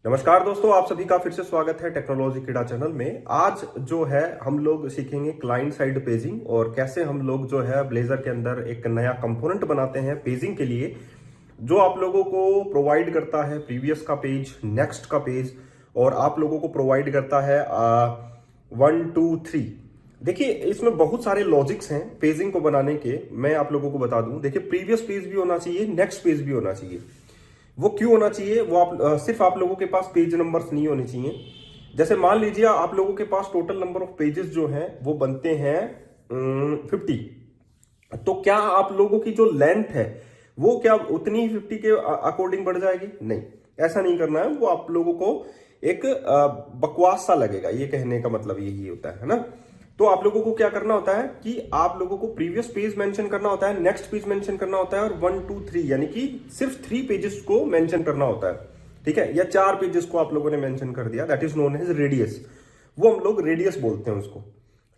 नमस्कार दोस्तों, आप सभी का फिर से स्वागत है टेक्नोलॉजी कीड़ा चैनल में। आज जो है हम लोग सीखेंगे क्लाइंट साइड पेजिंग और कैसे हम लोग जो है ब्लेजर के अंदर एक नया कंपोनेंट बनाते हैं पेजिंग के लिए, जो आप लोगों को प्रोवाइड करता है प्रीवियस का पेज, नेक्स्ट का पेज, और आप लोगों को प्रोवाइड करता है 1 2 3। देखिए, इसमें बहुत सारे लॉजिक्स हैं पेजिंग को बनाने के। मैं आप लोगों को बता दूं, देखिए प्रीवियस पेज भी होना चाहिए, नेक्स्ट पेज भी होना चाहिए। वो क्यों होना चाहिए? वो सिर्फ आप लोगों के पास पेज नंबर्स नहीं होने चाहिए। जैसे मान लीजिए आप लोगों के पास टोटल नंबर ऑफ पेजेस जो हैं वो बनते हैं 50। तो क्या आप लोगों की जो लेंथ है वो क्या उतनी ही 50 के अकॉर्डिंग बढ़ जाएगी? नहीं, ऐसा नहीं करना है। वो आप लोगों को एक बकवास सा लगेगा। ये कहने का मतलब यही होता है ना। तो आप लोगों को क्या करना होता है कि आप लोगों को प्रीवियस पेज मेंशन करना होता है, नेक्स्ट पेज मेंशन करना होता है, और 1 2 3 यानी कि सिर्फ 3 पेजेस को मेंशन करना होता है। ठीक है, या 4 पेजेस को आप लोगों ने मेंशन कर दिया, that is known as radius. वो हम लोग रेडियस बोलते हैं उसको।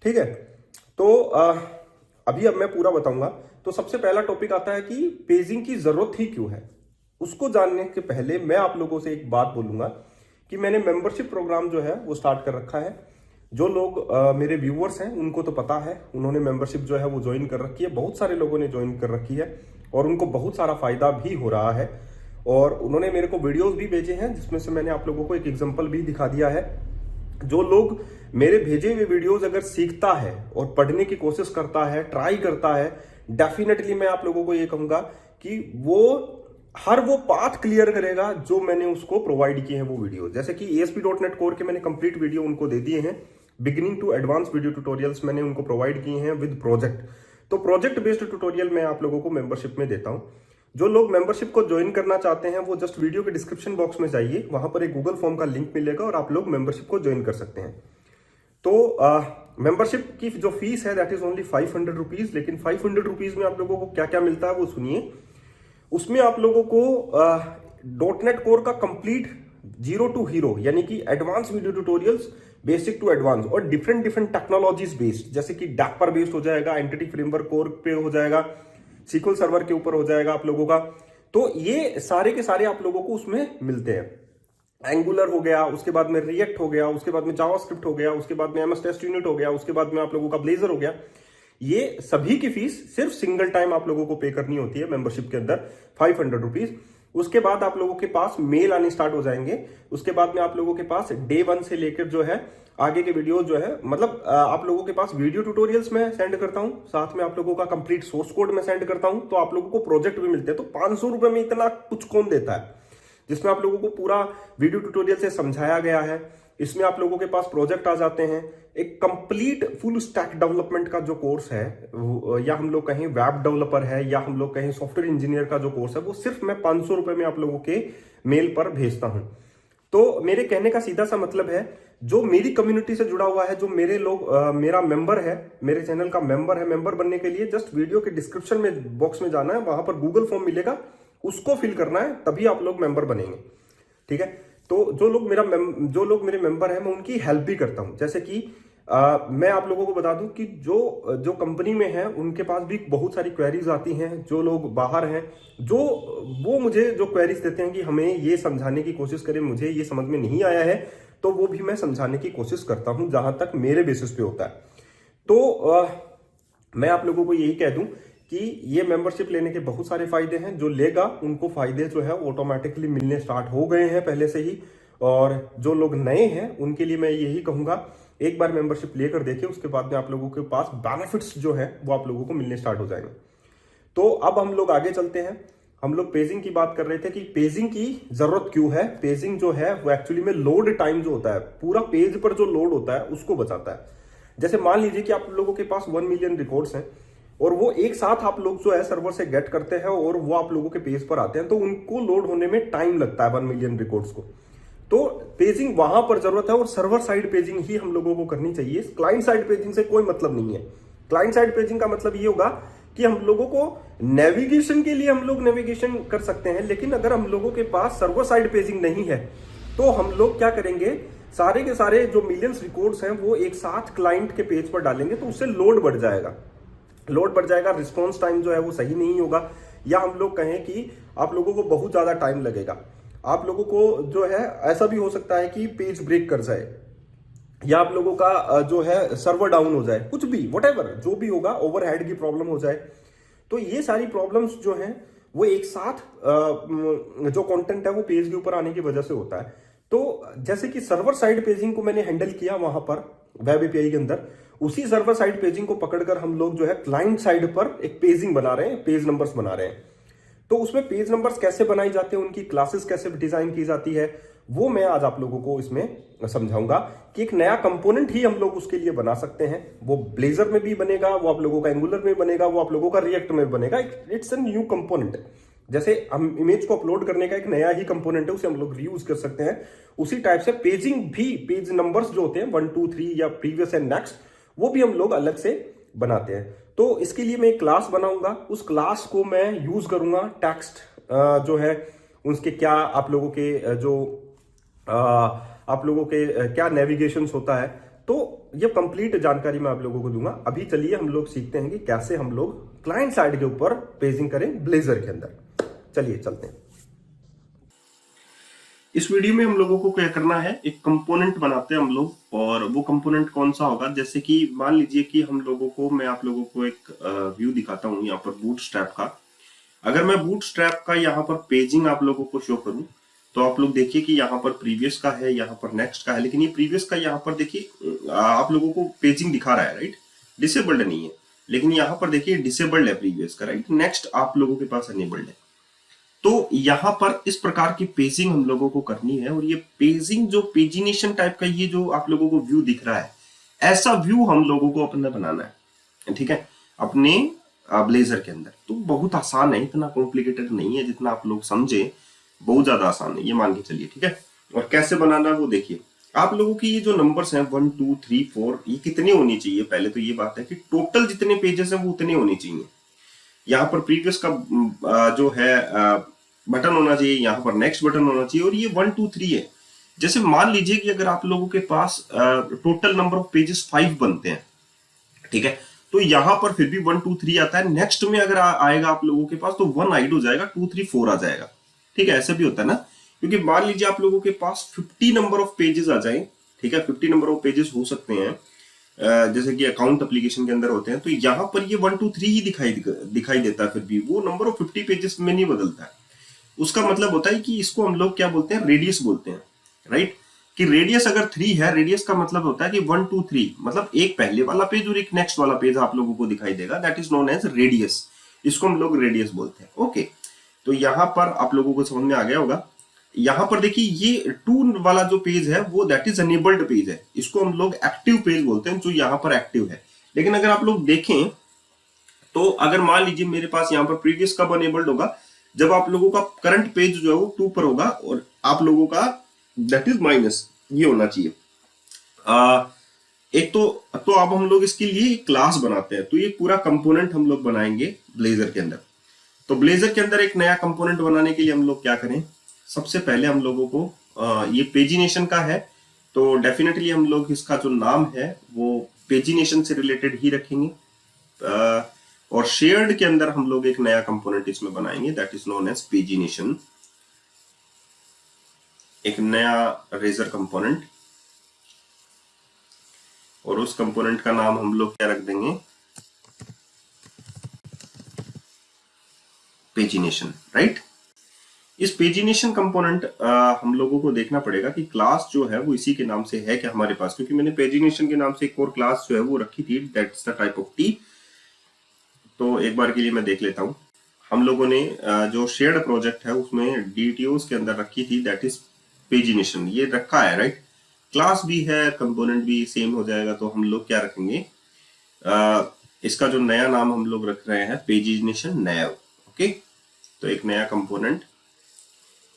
ठीक है, तो अभी अब मैं पूरा बताऊंगा। तो सबसे पहला टॉपिक आता है कि पेजिंग की जरूरत ही क्यों है। उसको जानने के पहले मैं आप लोगों से एक बात बोलूंगा कि मैंने मेंबरशिप प्रोग्राम जो है वो स्टार्ट कर रखा है। जो लोग मेरे व्यूअर्स हैं उनको तो पता है, उन्होंने मेंबरशिप जो है वो ज्वाइन कर रखी है। बहुत सारे लोगों ने ज्वाइन कर रखी है और उनको बहुत सारा फायदा भी हो रहा है। और उन्होंने मेरे को वीडियोस भी भेजे हैं जिसमें से मैंने आप लोगों को एक एग्जांपल भी दिखा दिया है। जो लोग मेरे भेजे हुए वीडियोस अगर सीखता है और पढ़ने की कोशिश करता है, ट्राई करता है, डेफिनेटली मैं आप लोगों को ये कहूंगा कि वो हर वो पाथ क्लियर करेगा जो मैंने उसको प्रोवाइड किए हैं वो वीडियो। जैसे कि ASP.NET कोर के मैंने कंप्लीट वीडियो उनको दे दिए हैं। Beginning to advance video tutorials मैंने उनको प्रोवाइड किए हैं विद प्रोजेक्ट। तो प्रोजेक्ट बेस्ड ट्यूटोरियल मैं आप लोगों को मेंबरशिप में देता हूं। जो लोग मेंबरशिप को ज्वाइन करना चाहते हैं वो जस्ट वीडियो के डिस्क्रिप्शन बॉक्स में जाइए, वहां पर एक गूगल फॉर्म का लिंक मिलेगा और आप लोग मेंबरशिप को ज्वाइन कर सकते हैं। तो मेंबरशिप की जो फीस है दैट इज ओनली 500 रुपीज। लेकिन 500 रुपीज में आप लोगों को क्या क्या मिलता है वो सुनिए। उसमें आप लोगों को .NET कोर का कंप्लीट 0 to हीरो यानी कि advance video tutorials, basic to advance, और डिफरेंट डिफरेंट टेक्नोलॉजीज बेस्ड, जैसे कि डैक पर बेस्ड हो जाएगा, एंटिटी फ्रेमवर्क कोर पे हो जाएगा, SQL सर्वर के ऊपर हो जाएगा आप लोगों का। तो ये सारे के सारे आप लोगों को उसमें मिलते हैं। एंगुलर हो गया, उसके बाद में रिएक्ट हो गया, उसके बाद में जावास्क्रिप्ट हो गया, उसके बाद में MS टेस्ट यूनिट हो गया, उसके बाद में आप लोगों का ब्लेजर हो गया। ये सभी की फीस सिर्फ सिंगल टाइम आप लोगों को पे करनी होती है मेंबरशिप के अंदर, 500 रुपीज। उसके बाद आप लोगों के पास मेल आने स्टार्ट हो जाएंगे। उसके बाद में आप लोगों के पास डे 1 से लेकर जो है आगे के वीडियो जो है, मतलब आप लोगों के पास वीडियो ट्यूटोरियल्स में सेंड करता हूं, साथ में आप लोगों का कंप्लीट सोर्स कोड में सेंड करता हूं। तो आप लोगों को प्रोजेक्ट भी मिलते हैं। तो 500 रुपए में इतना कुछ कौन देता है, जिसमें आप लोगों को पूरा वीडियो ट्यूटोरियल से समझाया गया है। इसमें आप लोगों के पास प्रोजेक्ट आ जाते हैं। एक कंप्लीट फुल स्टैक डेवलपमेंट का जो कोर्स है, या हम लोग कहें वेब डेवलपर है, या हम लोग कहें सॉफ्टवेयर इंजीनियर का जो कोर्स है, वो सिर्फ मैं 500 रुपए में आप लोगों के मेल पर भेजता हूं। तो मेरे कहने का सीधा सा मतलब है, जो मेरी कम्युनिटी से जुड़ा हुआ है, जो मेरे लोग मेरा मेंबर है, मेरे चैनल का मेंबर है, मेंबर बनने के लिए जस्ट वीडियो के डिस्क्रिप्शन में बॉक्स में जाना है, वहां पर गूगल फॉर्म मिलेगा, उसको फिल करना है, तभी आप लोग मेंबर बनेंगे। ठीक है, तो जो लोग मेरे मेंबर हैं मैं उनकी हेल्प भी करता हूं। जैसे कि मैं आप लोगों को बता दूं कि जो कंपनी में है उनके पास भी बहुत सारी क्वेरीज आती हैं। जो लोग बाहर हैं, वो मुझे जो क्वेरीज देते हैं कि हमें ये समझाने की कोशिश करें, मुझे ये समझ में नहीं आया है, तो वो भी मैं समझाने की कोशिश करता हूं जहां तक मेरे बेसिस पे होता है। तो मैं आप लोगों को यही कह दूं कि ये मेंबरशिप लेने के बहुत सारे फायदे हैं। जो लेगा उनको फायदे जो है ऑटोमेटिकली मिलने स्टार्ट हो गए हैं पहले से ही। और जो लोग नए हैं उनके लिए मैं यही कहूंगा, एक बार मेंबरशिप लेकर देखिए, उसके बाद में आप लोगों के पास बेनिफिट्स जो है वो आप लोगों को मिलने स्टार्ट हो जाएंगे। तो अब हम लोग आगे चलते हैं। हम लोग पेजिंग की बात कर रहे थे कि पेजिंग की जरूरत क्यों है। पेजिंग जो है वो एक्चुअली में लोड टाइम जो होता है, पूरा पेज पर जो लोड होता है उसको बचाता है। जैसे मान लीजिए कि आप लोगों के पास 1 मिलियन रिकॉर्ड्स हैं और वो एक साथ आप लोग जो है सर्वर से गेट करते हैं और वो आप लोगों के पेज पर आते हैं, तो उनको लोड होने में टाइम लगता है 1 मिलियन रिकॉर्ड्स को। तो पेजिंग वहां पर जरूरत है और सर्वर साइड पेजिंग ही हम लोगों को करनी चाहिए। क्लाइंट साइड पेजिंग से कोई मतलब नहीं है। क्लाइंट साइड पेजिंग का मतलब ये होगा कि हम लोगों को नेविगेशन के लिए हम लोग नेविगेशन कर सकते हैं, लेकिन अगर हम लोगों के पास सर्वर साइड पेजिंग नहीं है तो हम लोग क्या करेंगे, सारे के सारे जो मिलियंस रिकॉर्ड्स हैं वो एक साथ क्लाइंट के पेज पर डालेंगे, तो उससे लोड बढ़ जाएगा, रिस्पॉन्स टाइम जो है वो सही नहीं होगा, या हम लोग कहें कि आप लोगों को बहुत ज्यादा टाइम लगेगा। आप लोगों को जो है ऐसा भी हो सकता है कि पेज ब्रेक कर जाए, या आप लोगों का जो है सर्वर डाउन हो जाए, कुछ भी व्हाटएवर जो भी होगा, ओवरहेड की प्रॉब्लम हो जाए। तो ये सारी प्रॉब्लम्स जो हैं वो एक साथ जो कंटेंट है वो पेज के ऊपर आने की वजह से होता है। तो जैसे कि सर्वर साइड पेजिंग को मैंने हैंडल किया वहां पर वेब एपीआई के अंदर, उसी सर्वर साइड पेजिंग को पकड़कर हम लोग जो है क्लाइंट साइड पर एक पेजिंग बना रहे हैं, पेज नंबर्स बना रहे हैं। तो उसमें पेज नंबर्स कैसे बनाई जाते हैं, उनकी क्लासेस कैसे डिजाइन की जाती है, वो मैं आज आप लोगों को इसमें समझाऊंगा कि एक नया कंपोनेंट ही हम लोग उसके लिए बना सकते हैं। वो ब्लेजर में भी बनेगा, वो आप लोगों का एंगुलर में बनेगा, वो आप लोगों का रिएक्ट में बनेगा। It's a new component. जैसे हम इमेज को अपलोड करने का एक नया ही कंपोनेंट है, उसे हम लोग रीयूज कर सकते हैं। उसी टाइप से पेजिंग भी, पेज नंबर्स जो होते हैं 1 2 3 या प्रीवियस एंड नेक्स्ट, वो भी हम लोग अलग से बनाते हैं। तो इसके लिए मैं एक क्लास बनाऊंगा, उस क्लास को मैं यूज करूंगा। टेक्स्ट जो है उसके क्या आप लोगों के जो आप लोगों के क्या नेविगेशंस होता है, तो ये कंप्लीट जानकारी मैं आप लोगों को दूंगा। अभी चलिए हम लोग सीखते हैं कि कैसे हम लोग क्लाइंट साइड के ऊपर पेजिंग करें ब्लेजर के अंदर। चलिए चलते हैं। इस वीडियो में हम लोगों को क्या करना है, एक कंपोनेंट बनाते हैं हम लोग। और वो कंपोनेंट कौन सा होगा, जैसे कि मान लीजिए कि हम लोगों को, मैं आप लोगों को एक व्यू दिखाता हूं यहाँ पर बूटस्ट्रैप का। अगर मैं बूटस्ट्रैप का यहाँ पर पेजिंग आप लोगों को शो करूं, तो आप लोग देखिए कि यहाँ पर प्रीवियस का है, यहाँ पर नेक्स्ट का है, लेकिन ये प्रीवियस का यहाँ पर देखिए आप लोगों को पेजिंग दिखा रहा है, राइट। डिसेबल्ड नहीं है, लेकिन यहाँ पर देखिए डिसेबल्ड है प्रीवियस का, राइट। नेक्स्ट आप लोगों के पास अनेबल्ड है। तो यहाँ पर इस प्रकार की पेजिंग हम लोगों को करनी है। और ये पेजिंग जो पेजिनेशन टाइप का, ये जो आप लोगों को व्यू दिख रहा है, ऐसा व्यू हम लोगों को अपना बनाना है, ठीक है, अपने ब्लेजर के अंदर। तो बहुत आसान है, इतना कॉम्प्लिकेटेड नहीं है, जितना आप लोग समझे बहुत ज्यादा आसान है, ये मान के चलिए, ठीक है। और कैसे बनाना है वो देखिए। आप लोगों की ये जो नंबर्स हैं 1 2 3 4, ये कितने होनी चाहिए, पहले तो ये बात है कि टोटल जितने पेजेस हैं वो उतने होने चाहिए। यहाँ पर प्रीवियस का जो है बटन होना चाहिए, यहाँ पर नेक्स्ट बटन होना चाहिए, और ये 1 2 3 है। जैसे मान लीजिए कि अगर आप लोगों के पास टोटल नंबर ऑफ पेजेस 5 बनते हैं, ठीक है, तो यहाँ पर फिर भी 1 2 3 आता है। नेक्स्ट में अगर आएगा आप लोगों के पास तो 1 हाइड हो जाएगा, 2 3 4 आ जाएगा, ठीक है। ऐसा भी होता है ना, क्योंकि मान लीजिए आप लोगों के पास 50 नंबर ऑफ पेजेस आ जाए, ठीक है, 50 नंबर ऑफ पेजेस हो सकते हैं, जैसे कि अकाउंट एप्लीकेशन के अंदर होते हैं, तो यहाँ पर ये 1 2 3 ही दिखाई देता है, फिर भी वो नंबर ऑफ 50 पेजेस में नहीं बदलता है। उसका मतलब होता है कि इसको हम लोग क्या बोलते हैं, रेडियस बोलते हैं, राइट। कि रेडियस अगर 3 है, रेडियस का मतलब होता है कि 1 2 3, मतलब एक पहले वाला पेज और एक नेक्स्ट वाला पेज आप लोगों को दिखाई देगा, that is known as radius. इसको हम लोग रेडियस बोलते हैं, ओके। तो यहाँ पर आप लोगों को समझ में आ गया होगा। यहाँ पर देखिए ये 2 वाला जो पेज है वो दैट इज अनेबल्ड पेज है, इसको हम लोग एक्टिव पेज बोलते हैं, जो यहाँ पर एक्टिव है। लेकिन अगर आप लोग देखें तो अगर मान लीजिए मेरे पास यहाँ पर प्रीवियस कब अनेबल्ड होगा, जब आप लोगों का करंट पेज जो है वो 2 पर होगा, और आप लोगों का दैट इज माइनस ये होना चाहिए। एक तो अब हम लोग इसके लिए एक क्लास बनाते हैं। तो ये पूरा कंपोनेंट हम लोग बनाएंगे ब्लेजर के अंदर। तो ब्लेजर के अंदर एक नया कंपोनेंट बनाने के लिए हम लोग क्या करें, सबसे पहले हम लोगों को ये पेजिनेशन का है, तो डेफिनेटली हम लोग इसका जो नाम है वो पेजिनेशन से रिलेटेड ही रखेंगे। और शेयर्ड के अंदर हम लोग एक नया कंपोनेंट इसमें बनाएंगे, that is known as pagination, एक नया रेजर कंपोनेंट। और उस कंपोनेंट का नाम हम लोग क्या रख देंगे, पेजिनेशन, राइट। इस पेजिनेशन कंपोनेंट हम लोगों को देखना पड़ेगा कि क्लास जो है वो इसी के नाम से है क्या हमारे पास, क्योंकि मैंने पेजिनेशन के नाम से एक और क्लास जो है वो रखी थी, that's the type of T. तो एक बार के लिए मैं देख लेता हूं। हम लोगों ने जो शेयर्ड प्रोजेक्ट है उसमें डीटीओस के अंदर रखी थी, दैट इज पेजिनेशन, ये रखा है, राइट। क्लास भी है, कंपोनेंट भी सेम हो जाएगा। तो हम लोग क्या रखेंगे, इसका जो नया नाम हम लोग रख रहे हैं पेजिनेशन नैव, ओके। तो एक नया कंपोनेंट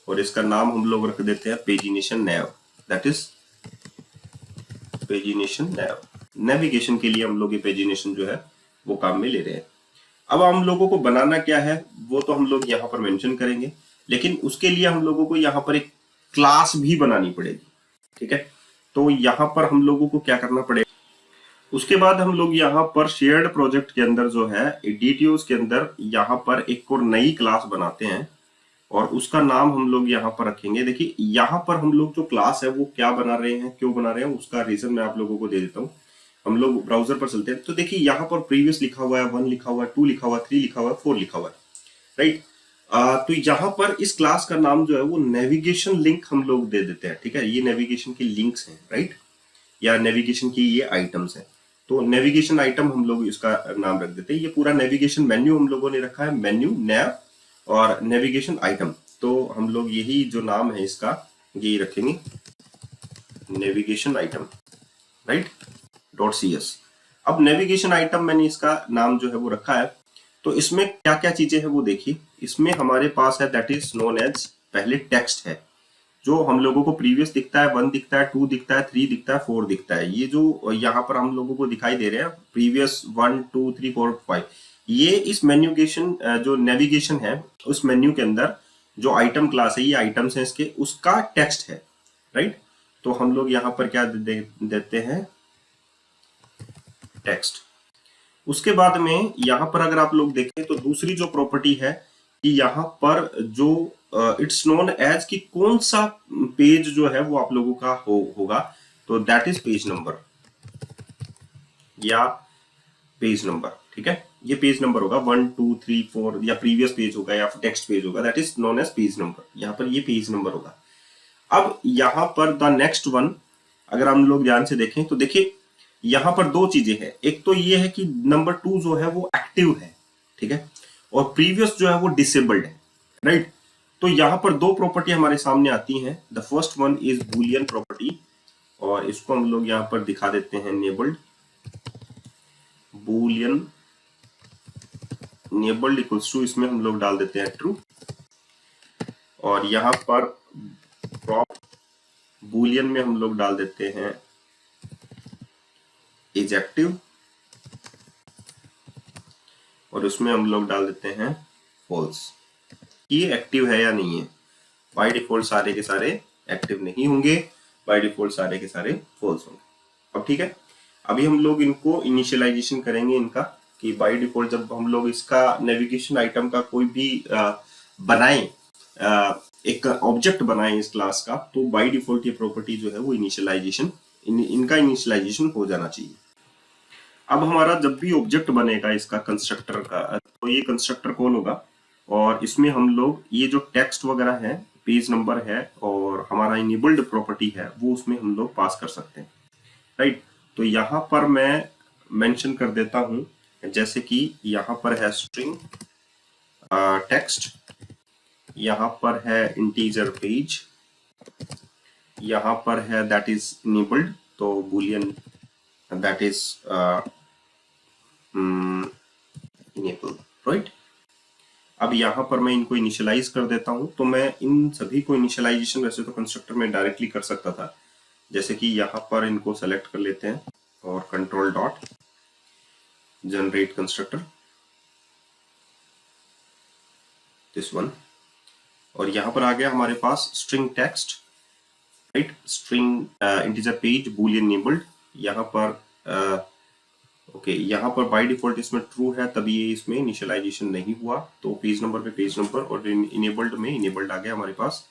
और इसका नाम हम लोग रख देते हैं pagination naive, that is pagination naive. Navigation के लिए हम लोग ये पेजिनेशन जो है वो काम में ले रहे हैं। अब हम लोगों को बनाना क्या है वो तो हम लोग यहाँ पर मेंशन करेंगे, लेकिन उसके लिए हम लोगों को यहाँ पर एक क्लास भी बनानी पड़ेगी, ठीक है। तो यहाँ पर हम लोगों को क्या करना पड़ेगा, उसके बाद हम लोग यहाँ पर शेयर्ड प्रोजेक्ट के अंदर जो है डीटीओस के अंदर यहाँ पर एक और नई क्लास बनाते हैं। और उसका नाम हम लोग यहाँ पर रखेंगे। देखिए यहाँ पर हम लोग जो क्लास है वो क्या बना रहे हैं, क्यों बना रहे हैं, उसका रीजन मैं आप लोगों को दे देता हूँ। हम लोग ब्राउजर पर चलते हैं तो देखिए यहाँ पर प्रीवियस लिखा हुआ है, 1 लिखा हुआ है, 2 लिखा हुआ है, 3 लिखा हुआ है, 4 लिखा हुआ है, राइट। तो यहाँ पर इस क्लास का नाम जो है वो नेविगेशन लिंक हम लोग दे देते हैं, ठीक है। ये नेविगेशन की लिंक्स हैं, राइट, या नेविगेशन की ये आइटम्स हैं। तो नेविगेशन आइटम हम लोग इसका नाम रख देते हैं। ये पूरा नेविगेशन मेन्यू हम लोगों ने रखा है, मेन्यू नैव और नेविगेशन आइटम। तो हम लोग यही जो नाम है इसका ये रखेंगे, नेविगेशन आइटम, राइट, .cs। अब नेविगेशन आइटम मैंने इसका नाम जो है वो रखा है। तो इसमें क्या क्या चीजें हैं वो देखिए। इसमें हमारे पास है दैट इज नोन एज, पहले टेक्स्ट है जो हम लोगों को प्रीवियस दिखता है, 1 दिखता है, 2 दिखता है, 3 दिखता है, 4 दिखता है। ये जो यहाँ पर हम लोगों को दिखाई दे रहे हैं प्रीवियस 1 2 3 4 5, ये इस मेन्यूगेशन जो नेविगेशन है उस मेन्यू के अंदर जो आइटम क्लास है, ये आइटम्स हैं इसके, उसका टेक्स्ट है, राइट। तो हम लोग यहाँ पर क्या देते हैं, टेक्स्ट। उसके बाद में यहाँ पर अगर आप लोग देखें तो दूसरी जो प्रॉपर्टी है कि यहाँ पर जो इट्स नोन एज कि कौन सा पेज जो है वो आप लोगों का होगा, तो दैट इज पेज नंबर या पेज नंबर, ठीक है। ये पेज नंबर होगा 1 2 3 4, या प्रीवियस पेज होगा या टेक्स्ट पेज होगा, that is known as page number. यहाँ पर ये पेज नंबर होगा। अब यहाँ पर द नेक्स्ट वन अगर हम लोग ध्यान से देखें तो देखिए यहाँ पर दो चीजें हैं। एक तो ये है कि नंबर 2 जो है वो एक्टिव है, ठीक है, और प्रीवियस जो है वो डिसेबल्ड है, राइट। तो यहाँ पर दो प्रॉपर्टी हमारे सामने आती हैं। The first one is Boolean property, और इसको हम लोग यहाँ पर दिखा देते हैं नेबल्ड, बूलियन नेबल्ड इक्वल्स टू, इसमें हम लोग डाल देते हैं ट्रू, और यहाँ पर प्रॉप बूलियन में हम लोग डाल देते हैं इज एक्टिव, और उसमें हम लोग डाल देते हैं फॉल्स। ये एक्टिव है या नहीं है। बाय डिफॉल्ट सारे के सारे एक्टिव नहीं होंगे, बाय डिफॉल्ट सारे के सारे फॉल्स होंगे। अब ठीक है, अभी हम लोग इनको इनिशियलाइजेशन करेंगे इनका, कि बाय डिफॉल्ट जब हम लोग इसका नेविगेशन आइटम का कोई भी बनाएं, एक ऑब्जेक्ट बनाएं इस क्लास का, तो बाय डिफॉल्ट ये प्रॉपर्टी जो है वो इनिशियलाइजेशन इनका इनिशियलाइजेशन हो जाना चाहिए। अब हमारा जब भी ऑब्जेक्ट बनेगा इसका कंस्ट्रक्टर का, तो ये कंस्ट्रक्टर कॉल होगा, और इसमें हम लोग ये जो टेक्स्ट वगैरह है, पेज नंबर है, और हमारा इनेबल्ड प्रॉपर्टी है वो उसमें हम लोग पास कर सकते हैं, राइट। तो यहाँ पर मैं मेंशन कर देता हूं, जैसे कि यहाँ पर है स्ट्रिंग टेक्स्ट, यहाँ पर है इंटीजर पेज, यहाँ पर है दैट इज इनेबल्ड, तो Boolean that is enable, right. अब यहाँ पर मैं इनको इनिशियलाइज कर देता हूं, तो मैं इन सभी को इनिशियलाइजेशन वैसे तो कंस्ट्रक्टर में डायरेक्टली कर सकता था, जैसे कि यहाँ पर इनको सेलेक्ट कर लेते हैं और control dot generate constructor, this one, और यहाँ पर आ गया हमारे पास string text, right, string integer page boolean enabled. यहाँ पर ओके, यहाँ पर बाय डिफॉल्ट इसमें ट्रू है, तभी ये इसमें इनिशियलाइजेशन नहीं हुआ, तो पेज नंबर पे पेज नंबर, और इनेबल्ड में इनेबल्ड आ गया हमारे पास।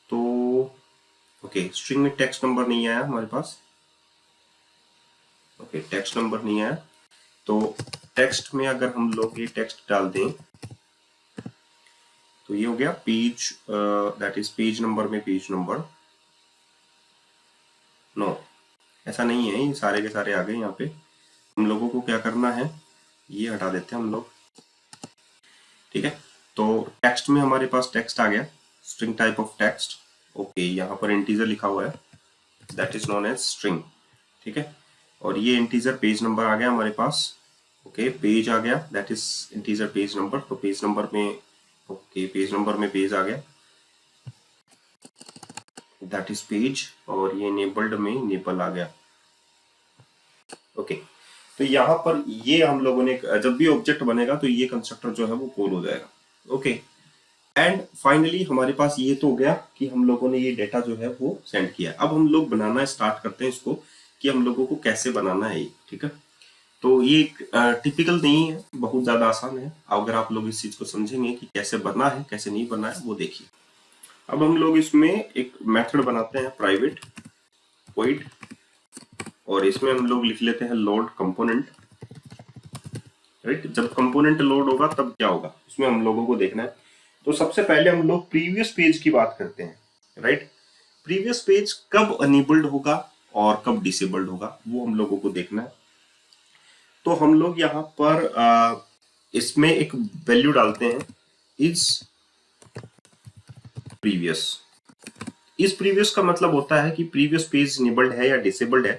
तो ओके, स्ट्रिंग में टेक्स्ट नंबर नहीं आया हमारे पास, ओके, टेक्स्ट नंबर नहीं आया। तो टेक्स्ट में अगर हम लोग ये टेक्स्ट डाल दें तो ये हो गया page, that is page number में पेज नंबर, नो ऐसा नहीं है, ये सारे के सारे आ गए। यहाँ पे हम लोगों को क्या करना है, ये हटा देते हैं हम लोग, ठीक है। तो टेक्स्ट में हमारे पास टेक्स्ट आ गया, string type of text, okay, यहाँ पर इंटीजर लिखा हुआ है, that is known as string, ठीक है। और ये इंटीजर पेज नंबर आ गया हमारे पास, ओके, पेज आ गया, that is integer page number, तो पेज नंबर में, ओके, पेज नंबर में पेज आ गया, दैट इज पेज, और ये इनेबल्ड में इनेबल आ गया, ओके। तो यहाँ पर ये हम लोगों ने जब भी ऑब्जेक्ट बनेगा तो ये कंस्ट्रक्टर जो है वो कॉल हो जाएगा, ओके। एंड फाइनली हमारे पास ये तो हो गया कि हम लोगों ने ये डेटा जो है वो सेंड किया। अब हम लोग बनाना स्टार्ट करते हैं इसको, कि हम लोगों को कैसे बनाना है ये, ठीक है। तो ये टिपिकल नहीं है, बहुत ज्यादा आसान है। अगर आप लोग इस चीज को समझेंगे कि कैसे बनना है कैसे नहीं बनना है, वो देखिए। अब हम लोग इसमें एक मेथड बनाते हैं प्राइवेट वॉइड, और इसमें हम लोग लिख लेते हैं लोड कंपोनेंट, राइट। जब कंपोनेंट लोड होगा तब क्या होगा, इसमें हम लोगों को देखना है। तो सबसे पहले हम लोग प्रीवियस पेज की बात करते हैं, राइट। प्रीवियस पेज कब अनेबल्ड होगा और कब डिसेबल्ड होगा, वो हम लोगों को देखना है। तो हम लोग यहाँ पर इसमें एक वैल्यू डालते हैं, इज प्रीवियस। इस प्रीवियस का मतलब होता है कि प्रीवियस पेज इनेबल्ड है या डिसेबल्ड है।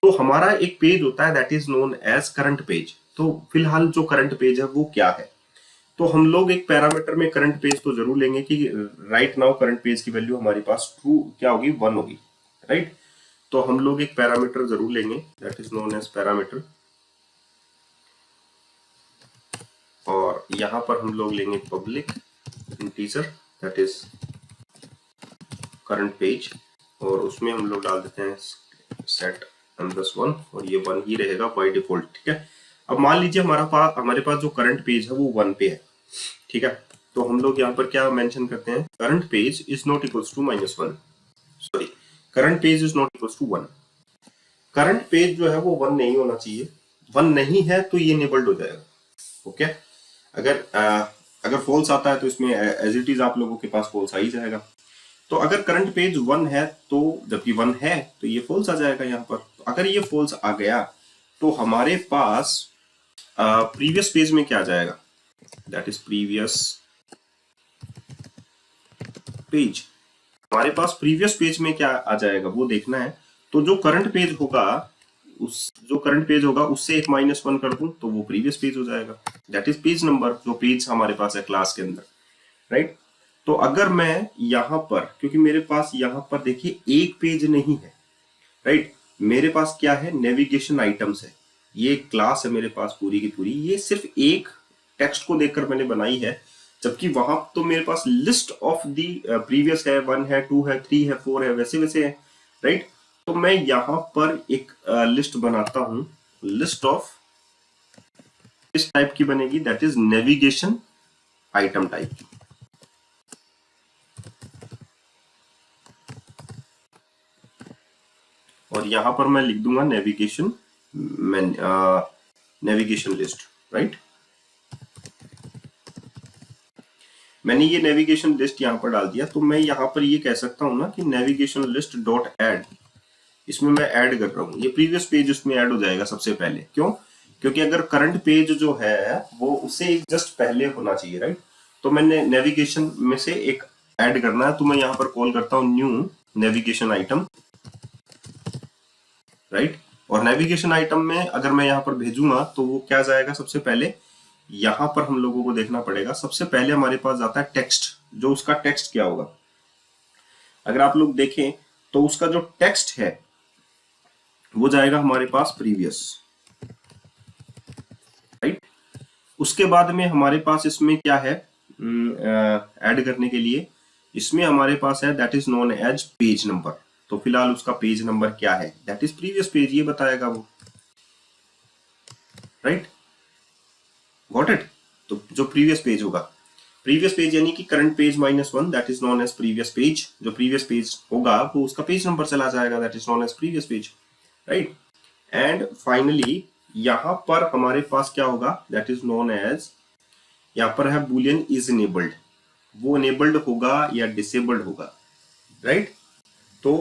तो हमारा एक पेज होता है that is known as current page. तो फिलहाल जो करंट पेज है वो क्या है, तो हम लोग एक पैरामीटर में करंट पेज तो जरूर लेंगे कि राइट नाउ करंट पेज की वैल्यू हमारे पास ट्रू क्या होगी, 1 होगी, राइट। तो हम लोग एक पैरामीटर जरूर लेंगे that is known as parameter, और यहां पर हम लोग लेंगे public integer that is current page, और उसमें हम लोग डाल देते हैं सेट m+1, और ये 1 ही रहेगा बाय डिफॉल्ट, ठीक है। अब मान लीजिए हमारे पास जो करंट पेज है वो 1 पे है, ठीक है। तो हम लोग यहाँ पर क्या मेंशन करते हैं, current page is not equals to -1, sorry, current page is not equals to 1। Current page जो है वो 1 नहीं होना चाहिए, 1 नहीं है तो ये इनेबल्ड हो जाएगा, ओके। अगर फॉल्स आता है तो इसमें एज इट इज आप लोगों के पास फॉल्स आ ही जाएगा। तो अगर करंट पेज 1 है तो जबकि 1 है तो ये फॉल्स आ जाएगा यहाँ पर। अगर ये फॉल्स आ गया तो हमारे पास प्रीवियस पेज में क्या आ जाएगा, दैट इज प्रीवियस पेज। हमारे पास प्रीवियस पेज में क्या आ जाएगा वो देखना है। तो जो करंट पेज होगा उससे एक -1 कर दूं तो वो प्रीवियस पेज हो जाएगा, दैट इज पेज नंबर, जो पेज हमारे पास है क्लास के अंदर, राइट। तो अगर मैं यहां पर, क्योंकि मेरे पास यहां पर देखिए एक पेज नहीं है, राइट, मेरे पास क्या है, नेविगेशन आइटम्स है, ये क्लास है मेरे पास पूरी की पूरी, ये सिर्फ एक टेक्स्ट को देखकर मैंने बनाई है, जबकि वहां तो मेरे पास लिस्ट ऑफ दी प्रीवियस है, 1 है, 2 है, 3 है, 4 है, वैसे वैसे है, राइट। तो मैं यहां पर एक लिस्ट बनाता हूं, लिस्ट ऑफ इस टाइप की बनेगी, that is navigation item type की। और यहां पर मैं लिख दूंगा नेविगेशन लिस्ट, राइट। मैंने ये नेविगेशन लिस्ट यहां पर डाल दिया, तो मैं यहां पर ये कह सकता हूं ना कि नेविगेशन लिस्ट डॉट ऐड, इसमें मैं ऐड कर रहा हूं, ये प्रीवियस पेज उसमें ऐड हो जाएगा सबसे पहले। क्यों, क्योंकि अगर करंट पेज जो है वो उससे जस्ट पहले होना चाहिए, राइट। तो मैंने नेविगेशन में से एक ऐड करना है, तो मैं यहां पर कॉल करता हूं न्यू नेविगेशन आइटम, राइट। और नेविगेशन आइटम में अगर मैं यहां पर भेजूंगा तो वो क्या जाएगा, सबसे पहले यहां पर हम लोगों को देखना पड़ेगा, सबसे पहले हमारे पास जाता है टेक्स्ट, जो उसका टेक्स्ट क्या होगा, अगर आप लोग देखें तो उसका जो टेक्स्ट है वो जाएगा हमारे पास प्रीवियस, राइट। उसके बाद में हमारे पास इसमें क्या है ऐड करने के लिए, इसमें हमारे पास है that is known as page number. तो फिलहाल उसका पेज नंबर क्या है, दैट इज प्रीवियस पेज, ये बताएगा वो, राइट, गॉट इट। तो जो प्रीवियस पेज होगा, प्रीवियस पेज यानी कि current page -1 that is known as previous page, जो प्रीवियस पेज होगा वो उसका पेज नंबर चला जाएगा, that is known as previous page, right. And finally यहां पर हमारे पास क्या होगा, दैट इज नोन एज, यहां पर है बुलियन इज इनेबल्ड, वो इनेबल्ड होगा या डिसेबल्ड होगा, राइट। तो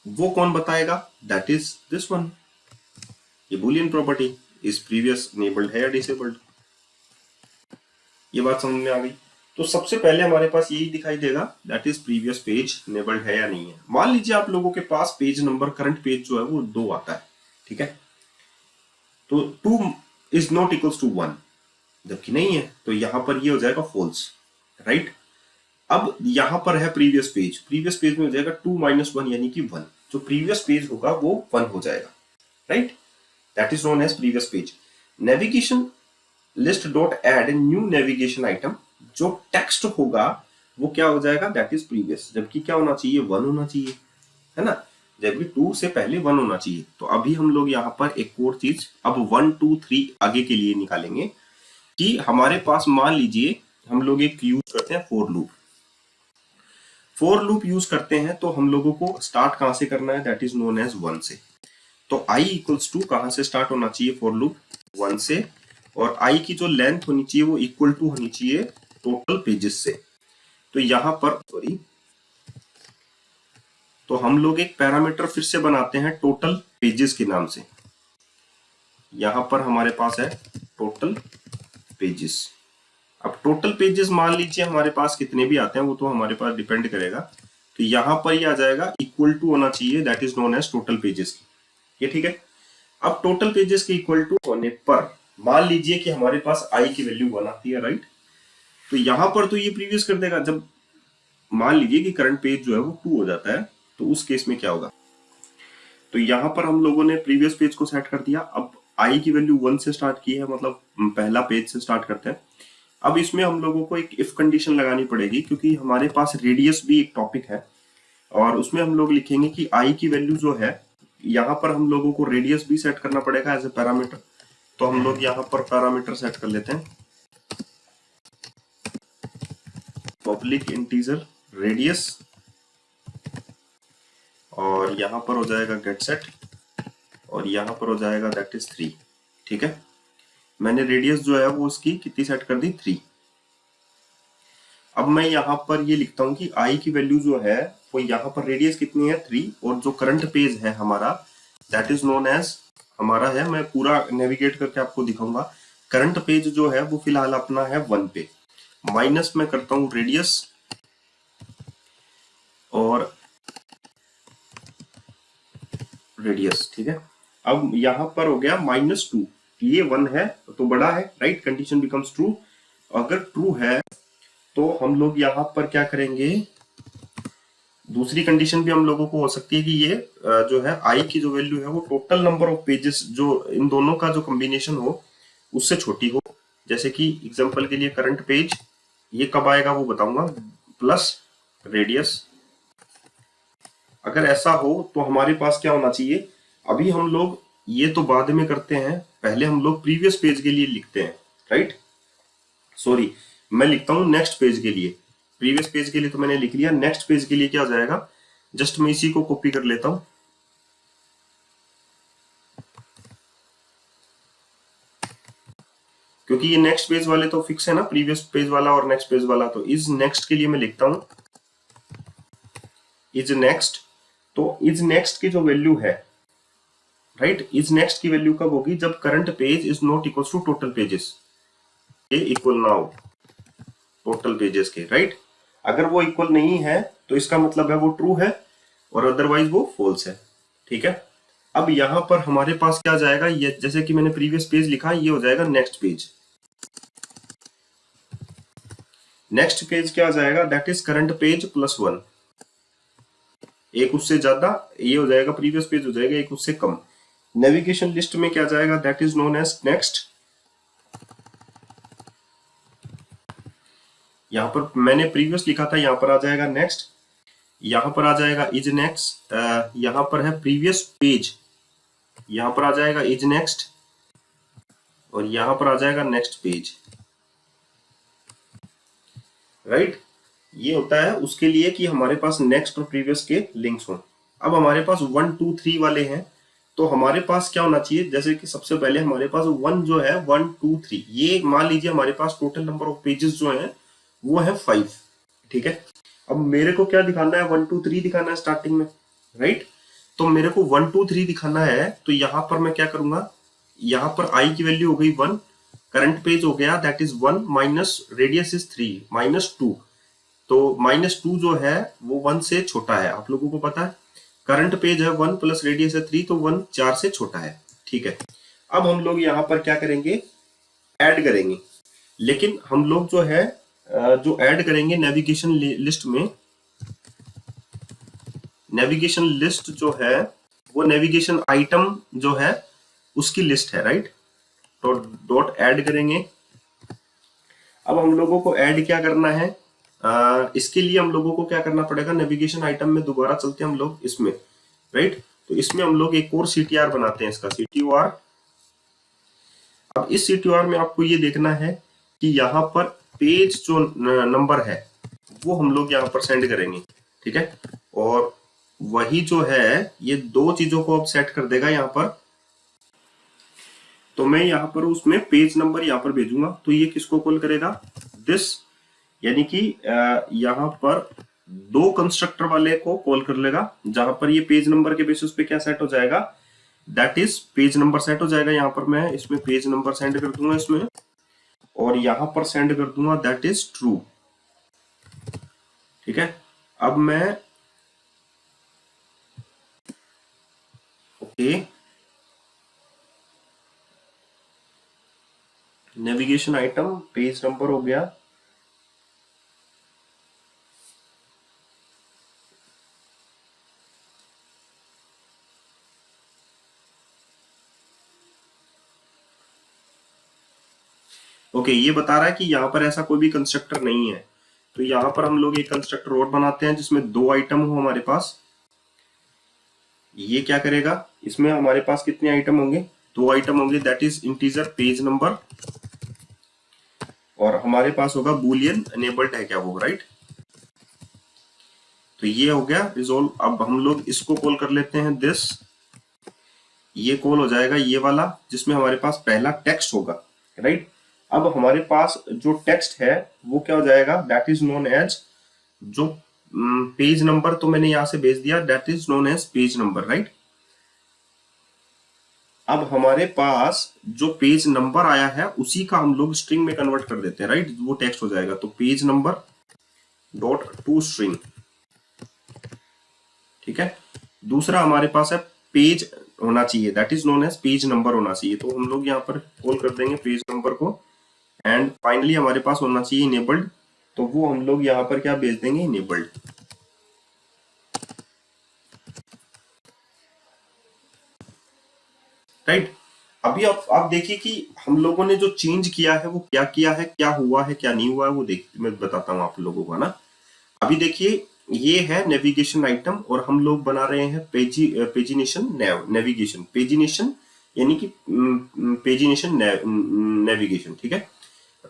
वो कौन बताएगा, दैट इज दिस वन, ये Boolean property is previous enabled है या डिसेबल्ड। ये बात समझ में आ गई। तो सबसे पहले हमारे पास यही दिखाई देगा that is previous page enabled है या नहीं है। मान लीजिए आप लोगों के पास पेज नंबर करंट पेज जो है वो 2 आता है, ठीक है, तो 2 इज नॉट इक्वल्स टू 1, जबकि नहीं है तो यहां पर ये हो जाएगा फॉल्स, राइट। अब यहां पर है प्रीवियस पेज में हो जाएगा 2 - 1 यानी कि 1, जो प्रीवियस पेज होगा वो 1 हो जाएगा, right, that is known as previous page. Navigation list dot add new navigation item, जो टेक्स्ट होगा वो क्या हो जाएगा, दैट इज प्रीवियस, जबकि क्या होना चाहिए, 1 होना चाहिए, है ना। जबकि 2 से पहले 1 होना चाहिए। तो अभी हम लोग यहाँ पर एक और चीज अब 1 2 3 आगे के लिए निकालेंगे कि हमारे पास मान लीजिए हम लोग एक यूज करते हैं for loop. For loop use करते हैं तो हम लोगों को स्टार्ट कहां से करना है, दैट इज नोन एज 1 से। तो i इक्वल्स टू कहां से स्टार्ट होना चाहिए फॉर लूप, 1 से, और i की जो लेंथ होनी चाहिए वो इक्वल टू होनी चाहिए टोटल पेजेस से। तो यहां पर सॉरी, तो हम लोग एक पैरामीटर फिर से बनाते हैं टोटल पेजेस के नाम से। यहां पर हमारे पास है टोटल पेजेस। अब टोटल पेजेस मान लीजिए हमारे पास कितने भी आते हैं, वो तो हमारे पास डिपेंड करेगा। तो यहां पर ये आ जाएगा इक्वल टू होना चाहिए, that is known as total pages की। ये ठीक है। अब टोटल पेजेस के इक्वल टू होने पर मान लीजिए कि हमारे पास आई की वैल्यू 1 आती है, राइट। तो यहां पर तो ये प्रीवियस कर देगा। जब मान लीजिए कि करंट पेज जो है वो 2 हो जाता है, तो उस केस में क्या होगा, तो यहां पर हम लोगों ने प्रीवियस पेज को सेट कर दिया। अब आई की वैल्यू 1 से स्टार्ट की है, मतलब पहला पेज से स्टार्ट करते हैं। अब इसमें हम लोगों को एक इफ कंडीशन लगानी पड़ेगी, क्योंकि हमारे पास रेडियस भी एक टॉपिक है, और उसमें हम लोग लिखेंगे कि आई की वैल्यू जो है, यहाँ पर हम लोगों को रेडियस भी सेट करना पड़ेगा एज ए पैरामीटर। तो हम लोग यहाँ पर पैरामीटर सेट कर लेते हैं, पब्लिक इंटीजर रेडियस, और यहाँ पर हो जाएगा गेट सेट, और यहाँ पर हो जाएगा दैट इज 3। ठीक है, मैंने रेडियस जो है वो उसकी कितनी सेट कर दी, 3। अब मैं यहाँ पर ये लिखता हूँ कि आई की वैल्यू जो है वो यहाँ पर रेडियस कितनी है, 3, और जो करंट पेज है हमारा दैट इज नोन एज हमारा है, मैं पूरा नेविगेट करके आपको दिखाऊंगा। करंट पेज जो है वो फिलहाल अपना है 1 पे, माइनस में करता हूँ रेडियस, और रेडियस, ठीक है। अब यहाँ पर हो गया -2, ये 1 है तो बड़ा है, राइट, कंडीशन बिकम्स ट्रू। अगर ट्रू है तो हम लोग यहाँ पर क्या करेंगे, दूसरी कंडीशन भी हम लोगों को हो सकती है कि ये जो है आई की जो वैल्यू है वो टोटल नंबर ऑफ पेजेस जो इन दोनों का जो कॉम्बिनेशन हो उससे छोटी हो। जैसे कि एग्जांपल के लिए करंट पेज, ये कब आएगा वो बताऊंगा, प्लस रेडियस। अगर ऐसा हो तो हमारे पास क्या होना चाहिए, अभी हम लोग ये तो बाद में करते हैं, पहले हम लोग प्रीवियस पेज के लिए लिखते हैं, राइट। सॉरी, मैं लिखता हूं नेक्स्ट पेज के लिए। प्रीवियस पेज के लिए तो मैंने लिख लिया, नेक्स्ट पेज के लिए क्या हो जाएगा, जस्ट मैं इसी को कॉपी कर लेता हूं, क्योंकि ये नेक्स्ट पेज वाले तो फिक्स है ना, प्रीवियस पेज वाला और नेक्स्ट पेज वाला। तो इज नेक्स्ट के लिए मैं लिखता हूं इज नेक्स्ट। तो इज नेक्स्ट की जो वैल्यू है, राइट, इज नेक्स्ट की वैल्यू कब होगी, जब current page is not equal to total pages, ये इक्वल नाउ टोटल पेजेस के, राइट। अगर वो इक्वल नहीं है तो इसका मतलब है वो ट्रू है, और अदरवाइज वो फॉल्स है। ठीक है, अब यहां पर हमारे पास क्या जाएगा, ये जैसे कि मैंने प्रीवियस पेज लिखा, ये हो जाएगा नेक्स्ट पेज। नेक्स्ट पेज क्या आ जाएगा, दैट इज करंट पेज +1, एक उससे ज्यादा, ये हो जाएगा प्रीवियस पेज हो जाएगा एक उससे कम। नेविगेशन लिस्ट में क्या जाएगा, that is known as next. यहां पर मैंने प्रीवियस लिखा था, यहां पर आ जाएगा नेक्स्ट, यहां पर आ जाएगा इज नेक्स्ट, यहां पर है प्रीवियस पेज, यहां पर आ जाएगा इज नेक्स्ट, और यहां पर आ जाएगा नेक्स्ट पेज, राइट। ये होता है उसके लिए कि हमारे पास नेक्स्ट और प्रीवियस के लिंक्स हों। अब हमारे पास 1 2 3 वाले हैं, तो हमारे पास क्या होना चाहिए, जैसे कि सबसे पहले हमारे पास 1 जो है 1 2 3, ये मान लीजिए हमारे पास टोटल नंबर ऑफ पेजेस जो है वो है 5। ठीक है, अब मेरे को क्या दिखाना है, 1 2 3 दिखाना है स्टार्टिंग में, राइट। तो मेरे को 1 2 3 दिखाना है, तो यहां पर मैं क्या करूंगा, यहां पर आई की वैल्यू हो गई 1, करंट पेज हो गया that is 1, minus radius is 3, -2। तो -2 जो है वो 1 से छोटा है, आप लोगों को पता है। करंट पेज है 1 प्लस रेडियस है 3, तो 1 4 से छोटा है। ठीक है, अब हम लोग यहाँ पर क्या करेंगे, ऐड करेंगे। लेकिन हम लोग जो है जो ऐड करेंगे नेविगेशन लिस्ट में, नेविगेशन लिस्ट जो है वो नेविगेशन आइटम जो है उसकी लिस्ट है, राइट। तो डॉट ऐड करेंगे। अब हम लोगों को ऐड क्या करना है, इसके लिए हम लोगों को क्या करना पड़ेगा, नेविगेशन आइटम में दोबारा चलते हैं हम लोग इसमें, राइट। तो इसमें हम लोग एक और CTR बनाते हैं, इसका CTR। अब इस CTR में आपको ये देखना है कि यहाँ पर पेज जो नंबर है वो हम लोग यहाँ पर सेंड करेंगे, ठीक है। और वही जो है ये दो चीजों को अब सेट कर देगा यहाँ पर। तो मैं यहाँ पर उसमें पेज नंबर यहाँ पर भेजूंगा, तो ये किसको कॉल करेगा, दिस, यानी कि यहाँ पर दो कंस्ट्रक्टर वाले को कॉल कर लेगा, जहां पर ये पेज नंबर के बेसिस पे क्या सेट हो जाएगा, that is page number set हो जाएगा। यहाँ पर मैं इसमें पेज नंबर सेंड कर दूंगा इसमें, और यहां पर सेंड कर दूंगा दैट इज ट्रू, ठीक है। अब मैं okay, navigation item page number हो गया। ओके, ये बता रहा है कि यहाँ पर ऐसा कोई भी कंस्ट्रक्टर नहीं है। तो यहाँ पर हम लोग एक कंस्ट्रक्टर और बनाते हैं जिसमें दो आइटम हो हमारे पास। ये क्या करेगा, इसमें हमारे पास कितने आइटम होंगे, दो आइटम होंगे, that is integer page number, और हमारे पास होगा बुलियन एनेबल्ड है क्या वो, राइट। तो ये हो गया रिजोल्व। अब हम लोग इसको कॉल कर लेते हैं दिस, ये कॉल हो जाएगा ये वाला जिसमें हमारे पास पहला टेक्स्ट होगा, राइट। अब हमारे पास जो टेक्स्ट है वो क्या हो जाएगा, दैट इज नोन एज, जो पेज नंबर तो मैंने यहां से भेज दिया, that is known as page number, right. अब हमारे पास जो पेज नंबर आया है उसी का हम लोग स्ट्रिंग में कन्वर्ट कर देते हैं, राइट, वो टेक्स्ट हो जाएगा। तो page number dot to string, ठीक है। दूसरा हमारे पास है पेज होना चाहिए, that is known as page number होना चाहिए, तो हम लोग यहाँ पर कॉल कर देंगे पेज नंबर को। एंड फाइनली हमारे पास होना चाहिए इनेबल्ड, तो वो हम लोग यहाँ पर क्या भेज देंगे, इनेबल्ड, राइट। अभी आप देखिए कि हम लोगों ने जो चेंज किया है वो क्या किया है, क्या हुआ है क्या नहीं हुआ है, वो देख मैं बताता हूँ आप लोगों को ना। अभी देखिए ये है नेविगेशन आइटम, और हम लोग बना रहे हैं पेजिनेशन नेविगेशन, पेजिनेशन यानी कि पेजिनेशन नेविगेशन, ठीक है।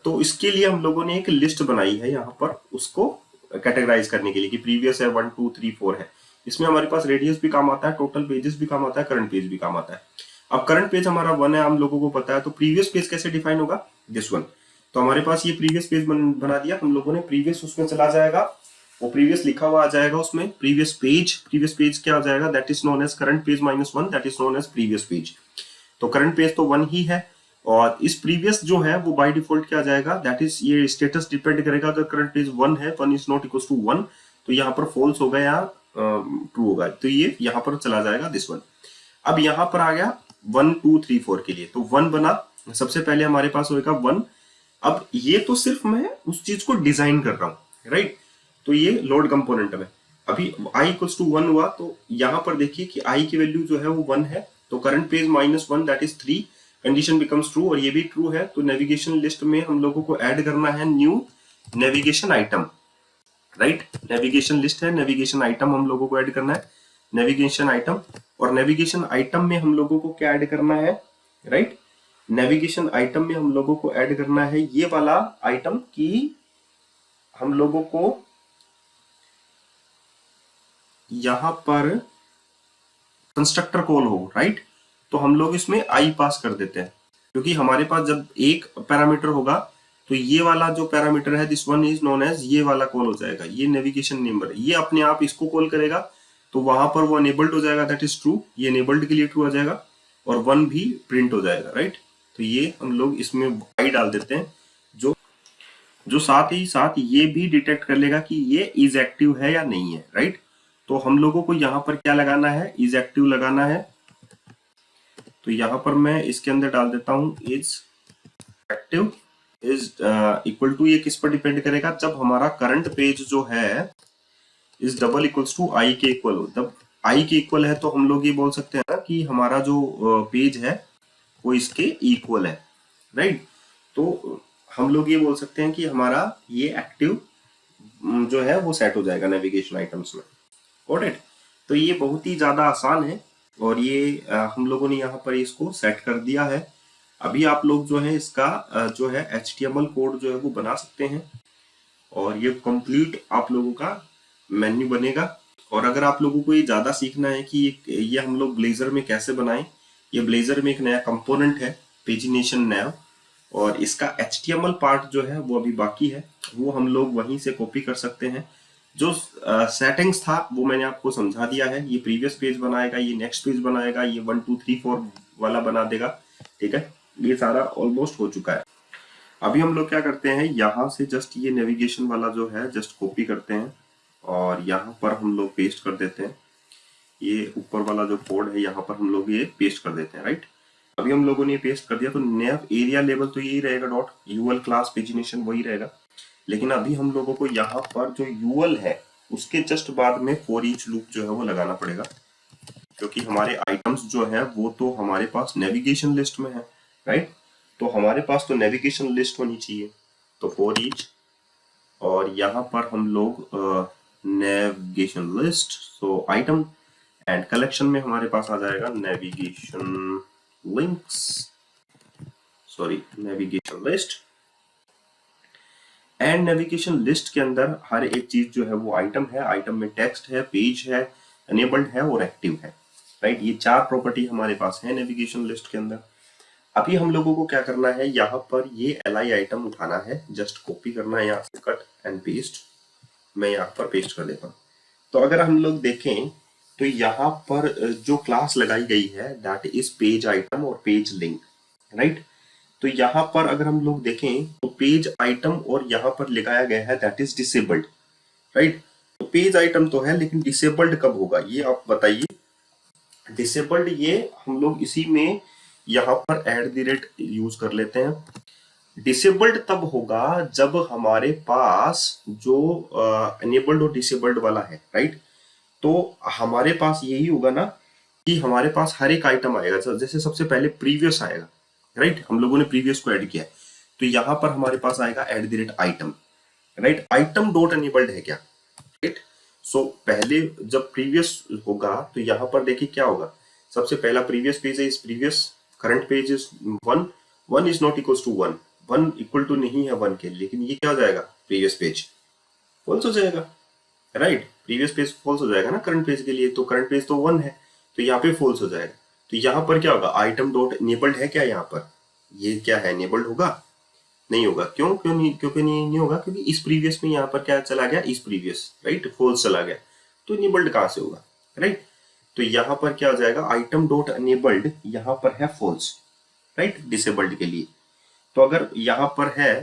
तो इसके लिए हम लोगों ने एक लिस्ट बनाई है यहाँ पर, उसको कैटेगराइज करने के लिए कि प्रीवियस है 1 2 3 4 है। इसमें हमारे पास रेडियस भी काम आता है, टोटल पेजेस भी काम आता है, करंट पेज भी काम आता है। अब करंट पेज हमारा 1 है, हम लोगों को पता है, तो प्रीवियस पेज कैसे डिफाइन होगा, दिस वन। तो हमारे पास ये प्रीवियस पेज बना दिया हम लोगों ने, प्रीवियस उसमें चला जाएगा, वो प्रीवियस लिखा हुआ आ जाएगा उसमें, प्रीवियस पेज क्या हो जाएगा, that is known as current page -1, that is known as previous page. तो करंट पेज तो 1 ही है, और इस प्रीवियस जो है वो बाय डिफॉल्ट क्या आ जाएगा, दैट इज, ये स्टेटस डिपेंड करेगा, अगर करंट पेज 1 है, 1 इज नॉट इक्वल टू 1, तो यहाँ पर फॉल्स होगा या ट्रू होगा, तो ये यहाँ पर चला जाएगा दिस वन। अब यहाँ पर आ गया 1 2 3 4 के लिए, तो 1 बना, सबसे पहले हमारे पास होगा 1। अब ये तो सिर्फ मैं उस चीज को डिजाइन कर रहा हूं, राइट। तो ये लोड कंपोनेंट में अभी i इक्वल्स टू 1 हुआ, तो यहां पर देखिए कि i की वैल्यू जो है वो 1 है, तो current page -1 that is 3, condition becomes true, और ये भी ट्रू है। तो नेविगेशन लिस्ट में हम लोगों को ऐड करना है new navigation item, right. Navigation list है, नेविगेशन आइटम हम लोगों को ऐड करना है, नेविगेशन आइटम। और नेविगेशन आइटम में हम लोगों को क्या ऐड करना है, राइट, नेविगेशन आइटम में हम लोगों को ऐड करना है ये वाला आइटम कि हम लोगों को यहां पर कंस्ट्रक्टर कॉल हो, राइट। तो हम लोग इसमें आई पास कर देते हैं, क्योंकि हमारे पास जब एक पैरामीटर होगा तो ये वाला जो पैरामीटर है this one is known as, ये वाला कॉल हो जाएगा, ये नेविगेशन नंबर, ये अपने आप इसको कॉल करेगा, तो वहां पर वो अनेबल्ड हो जाएगा, दैट इज ट्रू, ये अनेबल्ड के लिए ट्रू आ जाएगा, और 1 भी प्रिंट हो जाएगा, राइट। तो ये हम लोग इसमें आई डाल देते हैं, जो जो साथ ही साथ ये भी डिटेक्ट कर लेगा कि ये इज एक्टिव है या नहीं है, राइट। तो हम लोगों को यहाँ पर क्या लगाना है, इज एक्टिव लगाना है। तो यहाँ पर मैं इसके अंदर डाल देता हूं is active is equal to, ये किस पर डिपेंड करेगा, जब हमारा करंट पेज जो है इज डबल इक्वल्स टू आई के इक्वल हो। जब आई के इक्वल है तो हम लोग ये बोल सकते हैं ना कि हमारा जो पेज है वो इसके इक्वल है, राइट। तो हम लोग ये बोल सकते हैं कि हमारा ये एक्टिव जो है वो सेट हो जाएगा नेविगेशन आइटम्स में, गॉट इट। तो ये बहुत ही ज्यादा आसान है और ये हम लोगों ने यहाँ पर इसको सेट कर दिया है। अभी आप लोग जो है इसका जो है HTML कोड जो है वो बना सकते हैं और ये कंप्लीट आप लोगों का मेन्यू बनेगा। और अगर आप लोगों को ये ज्यादा सीखना है कि ये हम लोग ब्लेजर में कैसे बनाएं, ये ब्लेजर में एक नया कंपोनेंट है पेजिनेशन नैव, और इसका HTML पार्ट जो है वो अभी बाकी है, वो हम लोग वहीं से कॉपी कर सकते हैं। जो सेटिंग्स था वो मैंने आपको समझा दिया है। ये प्रीवियस पेज बनाएगा, ये नेक्स्ट पेज बनाएगा, ये 1 2 3 4 वाला बना देगा। ठीक है, ये सारा ऑलमोस्ट हो चुका है। अभी हम लोग क्या करते हैं, यहाँ से जस्ट ये नेविगेशन वाला जो है जस्ट कॉपी करते हैं और यहाँ पर हम लोग पेस्ट कर देते हैं। ये ऊपर वाला जो कोड है यहाँ पर हम लोग ये पेस्ट कर देते हैं, राइट। अभी हम लोगों ने पेस्ट कर दिया, तो नेव एरिया लेवल तो यही रहेगा, डॉट यूएल क्लास पेजिनेशन वही रहेगा। लेकिन अभी हम लोगों को यहाँ पर जो यूएल है उसके जस्ट बाद में फॉर ईच लूप जो है वो लगाना पड़ेगा, क्योंकि हमारे आइटम्स जो है वो तो हमारे पास नेविगेशन लिस्ट में है, राइट। तो हमारे पास तो नेविगेशन लिस्ट होनी चाहिए, तो फॉर ईच, और यहाँ पर हम लोग navigation list, so item and collection में हमारे पास आ जाएगा navigation links, sorry navigation list. And navigation list के अंदर हर एक चीज जो है वो आइटम है, आइटम में टेक्स्ट है, पेज है, एनेबल्ड है और एक्टिव है, राइट। ये 4 प्रॉपर्टी हमारे पास है नेविगेशन लिस्ट के अंदर। अभी हम लोगों को क्या करना है, यहाँ पर ये li आइटम उठाना है, जस्ट कॉपी करना है, यहाँ से कट एंड पेस्ट, मैं यहाँ पर पेस्ट कर देता हूँ। तो अगर हम लोग देखें तो यहाँ पर जो क्लास लगाई गई है दैट इज पेज आइटम और पेज लिंक, राइट। तो यहाँ पर अगर हम लोग देखें तो पेज आइटम और यहाँ पर लगाया गया है दैट इज डिसेबल्ड, राइट। तो पेज आइटम तो है लेकिन डिसेबल्ड कब होगा ये आप बताइए। डिसेबल्ड ये हम लोग इसी में यहाँ पर @ यूज कर लेते हैं। डिसेबल्ड तब होगा जब हमारे पास जो एनेबल्ड और डिसेबल्ड वाला है, राइट। तो हमारे पास यही होगा ना कि हमारे पास हर एक आइटम आएगा, जैसे सबसे पहले प्रीवियस आएगा, राइट। हम लोगों ने प्रीवियस को ऐड किया है, तो यहाँ पर हमारे पास आएगा @ item, right. Item dot enabled है क्या, राइट। सो पहले जब प्रीवियस होगा तो यहाँ पर देखिए क्या होगा, सबसे पहला प्रीवियस पेज है, इस previous current page is 1, 1 is not equal to 1, 1 equal to नहीं है 1 के, लेकिन ये क्या हो जाएगा, प्रीवियस पेज फॉल्स हो जाएगा, राइट। प्रीवियस पेज फॉल्स हो जाएगा ना करंट पेज के लिए, तो करंट पेज तो 1 है, तो यहाँ पे फॉल्स हो जाएगा। तो यहाँ पर क्या होगा, आइटम डॉट इनेबल्ड है क्या, यहाँ पर ये क्या है, इनेबल्ड होगा, नहीं होगा। क्यों क्यों नहीं, क्योंकि नहीं होगा, क्योंकि इस प्रीवियस में यहाँ पर क्या चला गया, इस प्रीवियस, राइट, फॉल्स चला गया, तो इनेबल्ड कहाँ से होगा, राइट। तो यहाँ पर क्या हो जाएगा, आइटम डॉट इनेबल्ड यहाँ पर है फॉल्स, राइट, डिसेबल्ड के लिए। तो अगर यहाँ पर है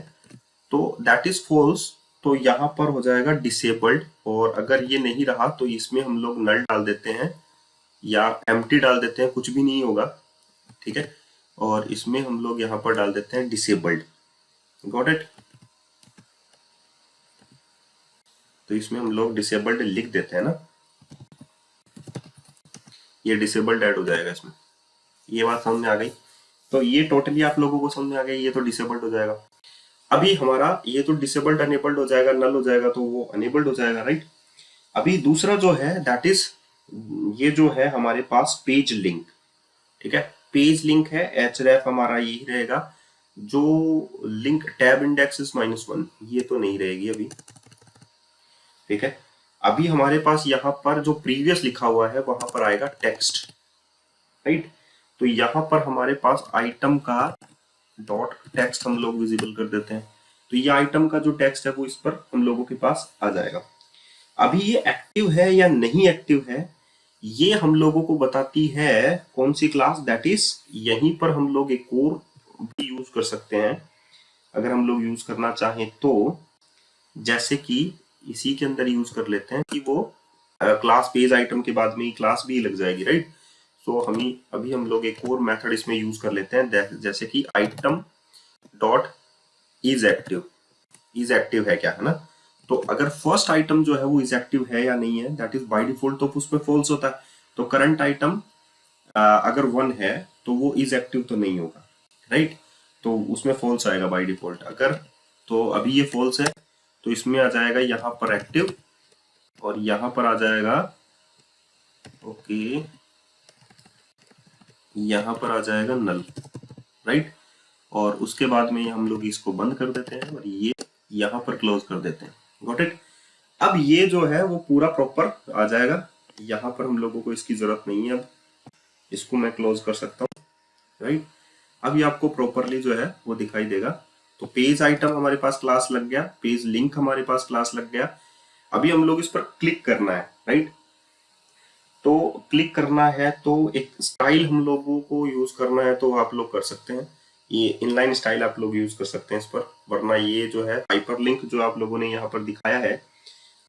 तो दैट इज फॉल्स, तो यहाँ पर हो जाएगा डिसेबल्ड, और अगर ये नहीं रहा तो इसमें हम लोग नल डाल देते हैं या एम्प्टी डाल देते हैं, कुछ भी नहीं होगा, ठीक है। और इसमें हम लोग यहाँ पर डाल देते हैं डिसेबल्ड, गॉट इट। तो इसमें हम लोग डिसेबल्ड लिख देते हैं ना, ये डिसेबल्ड ऐड हो जाएगा इसमें, ये बात समझ में आ गई। तो ये टोटली आप लोगों को समझ में आ गई, ये तो डिसेबल्ड हो जाएगा। अभी हमारा ये तो डिसेबल्ड अनेबल्ड हो जाएगा, नल हो जाएगा तो वो अनेबल्ड हो जाएगा, राइट। अभी दूसरा जो है दैट इज, ये जो है हमारे पास पेज लिंक, ठीक है। पेज लिंक है, href हमारा यही रहेगा, जो लिंक टैब इंडेक्स इज -1, ये तो नहीं रहेगी अभी, ठीक है। अभी हमारे पास यहाँ पर जो प्रीवियस लिखा हुआ है वहां पर आएगा टेक्स्ट, राइट। तो यहाँ पर हमारे पास आइटम का डॉट टेक्स्ट हम लोग विजिबल कर देते हैं, तो ये आइटम का जो टेक्स्ट है वो इस पर हम लोगों के पास आ जाएगा। अभी ये एक्टिव है या नहीं एक्टिव है, ये हम लोगों को बताती है कौन सी क्लास, दैट इज, यहीं पर हम लोग एक और भी यूज कर सकते हैं अगर हम लोग यूज करना चाहें तो, जैसे कि इसी के अंदर यूज कर लेते हैं कि वो क्लास पेज आइटम के बाद में ही क्लास भी लग जाएगी, राइट। तो अभी हम लोग एक और मेथड इसमें यूज कर लेते हैं, जैसे कि item dot is active, is active है क्या, है ना। तो अगर फर्स्ट आइटम जो है वो इज एक्टिव है या नहीं है, दैट इज बाय डिफॉल्ट तो उस पर फॉल्स होता है। तो करंट आइटम अगर 1 है तो वो इज एक्टिव तो नहीं होगा, राइट। तो उसमें फॉल्स आएगा बाय डिफॉल्ट। अगर तो अभी ये फॉल्स है तो इसमें आ जाएगा यहाँ पर एक्टिव, और यहाँ पर आ जाएगा ओके, यहाँ पर आ जाएगा नल, राइट। और उसके बाद में हम लोग इसको बंद कर देते हैं और ये यहाँ पर क्लोज कर देते हैं। Got it. अब ये जो है वो पूरा प्रॉपर आ जाएगा। यहाँ पर हम लोगों को इसकी जरूरत नहीं है। अब इसको मैं क्लोज कर सकता हूँ, राइट। अब ये आपको प्रॉपरली जो है वो दिखाई देगा। तो पेज आइटम हमारे पास क्लास लग गया, पेज लिंक हमारे पास क्लास लग गया। अभी हम लोग इस पर क्लिक करना है, राइट। तो क्लिक करना है तो एक स्टाइल हम लोगों को यूज करना है, तो आप लोग कर सकते हैं। ये इनलाइन स्टाइल आप लोग यूज कर सकते हैं इस पर, वरना ये जो है हाइपरलिंक जो आप लोगों ने यहाँ पर दिखाया है,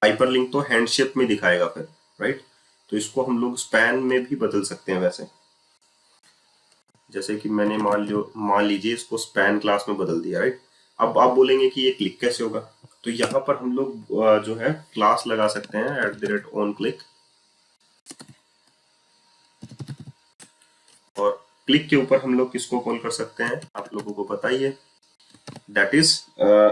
हाइपरलिंक तो हैंडशेप में दिखाएगा फिर, राइट। तो इसको हम लोग स्पैन में भी बदल सकते हैं वैसे। जैसे कि मैंने मान लीजिए इसको स्पैन क्लास में बदल दिया, राइट। अब आप बोलेंगे कि ये क्लिक कैसे होगा, तो यहाँ पर हम लोग जो है क्लास लगा सकते हैं @onClick, और क्लिक के ऊपर हम लोग किसको कॉल कर सकते हैं आप लोगों को पता ही है, that is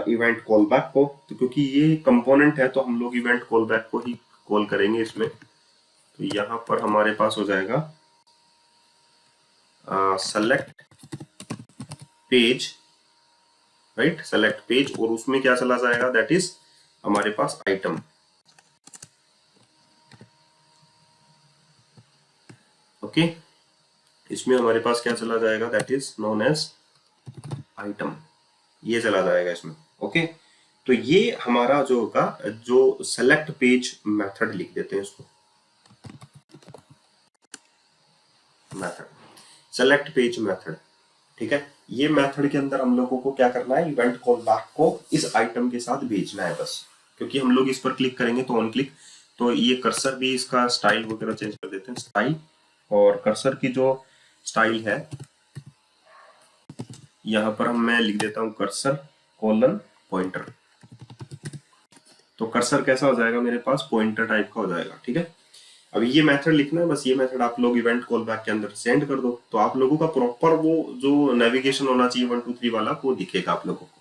event call back को। तो क्योंकि ये कंपोनेंट है तो हम लोग इवेंट कॉल बैक को ही कॉल करेंगे इसमें। तो यहाँ पर हमारे पास हो जाएगा select page, right, select page, और उसमें क्या चला जाएगा, दैट इज हमारे पास आइटम। ओके, इसमें हमारे पास क्या चला जाएगा, that is known as item, ये चला जाएगा इसमें। ओके, तो ये हमारा जो होगा, जो सेलेक्ट पेज मेथड लिख देते हैं इसको, मेथड सेलेक्ट पेज मेथड, ठीक है। ये मेथड के अंदर हम लोगों को क्या करना है, इवेंट कॉल बैक को इस आइटम के साथ भेजना है बस। क्योंकि हम लोग इस पर क्लिक करेंगे तो ऑन क्लिक, तो ये कर्सर भी इसका स्टाइल वगैरह चेंज कर देते हैं, स्टाइल, और कर्सर की जो स्टाइल है यहाँ पर मैं लिख देता हूँ कर्सर कोलन पॉइंटर। तो कर्सर कैसा हो जाएगा, मेरे पास पॉइंटर टाइप का हो जाएगा, ठीक है। अभी ये मेथड लिखना है, बस ये मेथड आप लोग इवेंट कॉल बैक के अंदर सेंड कर दो, तो आप लोगों का प्रॉपर वो जो नेविगेशन होना चाहिए 1 2 3 वाला, वो दिखेगा आप लोगों को।